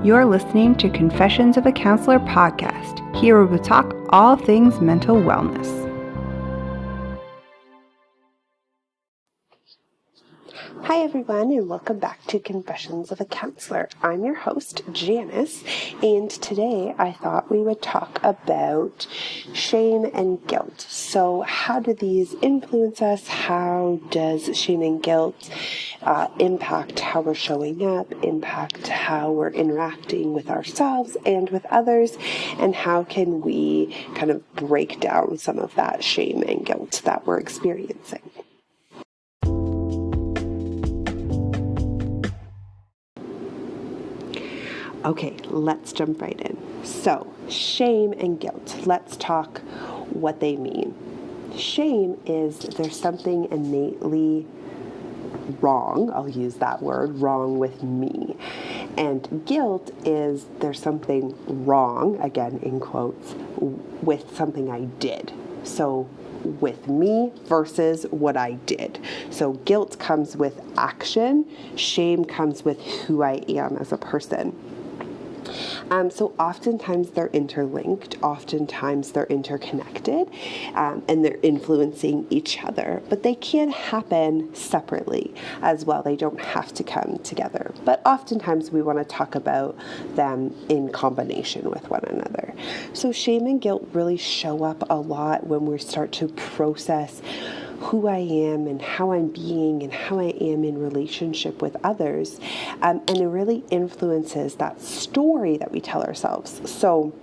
You're listening to Confessions of a Counselor podcast. Here we will talk all things mental wellness. Hi everyone, and welcome back to Confessions of a Counselor. I'm your host, Janice, and today I thought we would talk about shame and guilt. So how do these influence us? How does shame and guilt impact how we're showing up, impact how we're interacting with ourselves and with others, and how can we kind of break down some of that shame and guilt that we're experiencing? Okay, let's jump right in. So, shame and guilt. Let's talk what they mean. Shame is there's something innately wrong, I'll use that word, wrong with me. And guilt is there's something wrong, again in quotes, with something I did. So, with me versus what I did. So guilt comes with action, shame comes with who I am as a person. So oftentimes they're interlinked, oftentimes they're interconnected, and they're influencing each other, but they can happen separately as well. They don't have to come together, but oftentimes we want to talk about them in combination with one another. So shame and guilt really show up a lot when we start to process who I am and how I'm being and how I am in relationship with others. And it really influences that story that we tell ourselves. So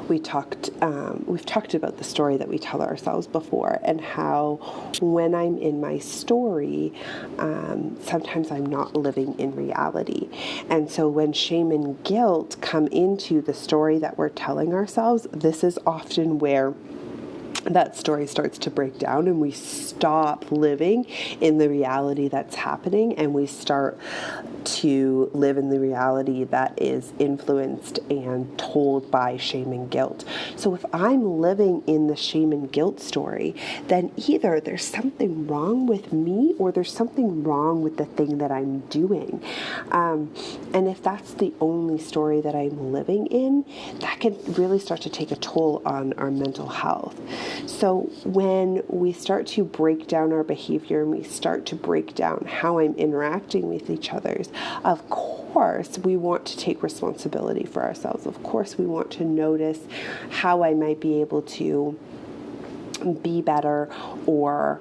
we've talked about the story that we tell ourselves before, and how when I'm in my story, sometimes I'm not living in reality. And so when shame and guilt come into the story that we're telling ourselves, this is often where that story starts to break down and we stop living in the reality that's happening, and we start to live in the reality that is influenced and told by shame and guilt. So if I'm living in the shame and guilt story, then either there's something wrong with me or there's something wrong with the thing that I'm doing. And if that's the only story that I'm living in, that can really start to take a toll on our mental health. So when we start to break down our behavior and we start to break down how I'm interacting with each other, of course we want to take responsibility for ourselves. Of course we want to notice how I might be able to be better or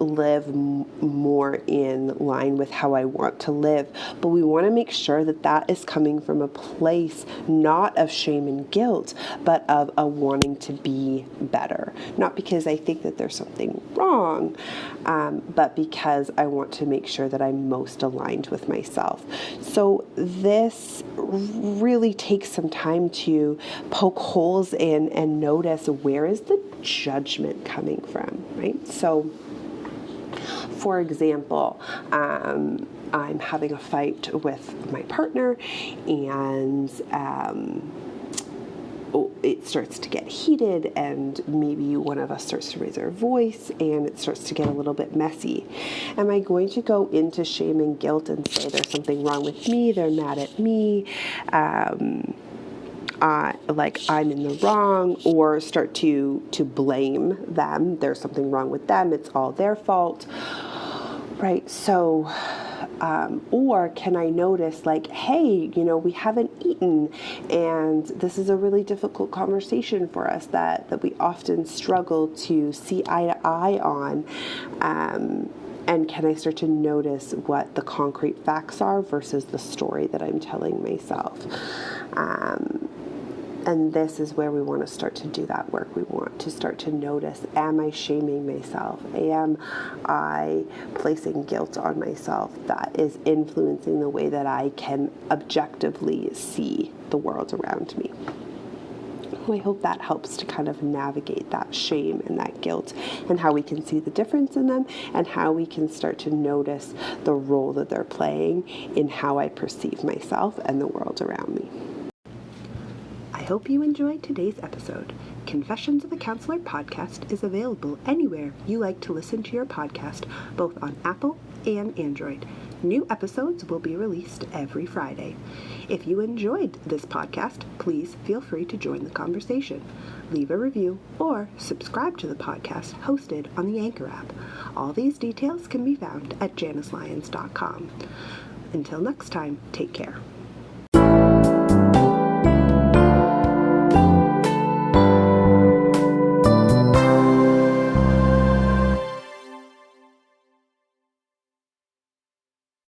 live more in line with how I want to live. But we want to make sure that that is coming from a place not of shame and guilt, but of a wanting to be better. Not because I think that there's something wrong, but because I want to make sure that I'm most aligned with myself. So this really takes some time to poke holes in and notice, where is the judgment coming from, right? So for example, I'm having a fight with my partner, and it starts to get heated, and maybe one of us starts to raise our voice, and it starts to get a little bit messy. Am I going to go into shame and guilt and say there's something wrong with me, they're mad at me, like I'm in the wrong, or start to blame them? There's something wrong with them, it's all their fault, right? So or can I notice, like, hey, we haven't eaten, and this is a really difficult conversation for us that we often struggle to see eye to eye on, and can I start to notice what the concrete facts are versus the story that I'm telling myself? And this is where we want to start to do that work. We want to start to notice, am I shaming myself? Am I placing guilt on myself that is influencing the way that I can objectively see the world around me? I hope that helps to kind of navigate that shame and that guilt, and how we can see the difference in them, and how we can start to notice the role that they're playing in how I perceive myself and the world around me. I hope you enjoyed today's episode. Confessions of a Counselor podcast is available anywhere you like to listen to your podcast, both on Apple and Android. New episodes will be released every Friday. If you enjoyed this podcast, please feel free to join the conversation. Leave a review or subscribe to the podcast hosted on the Anchor app. All these details can be found at janicelyons.com. Until next time, take care.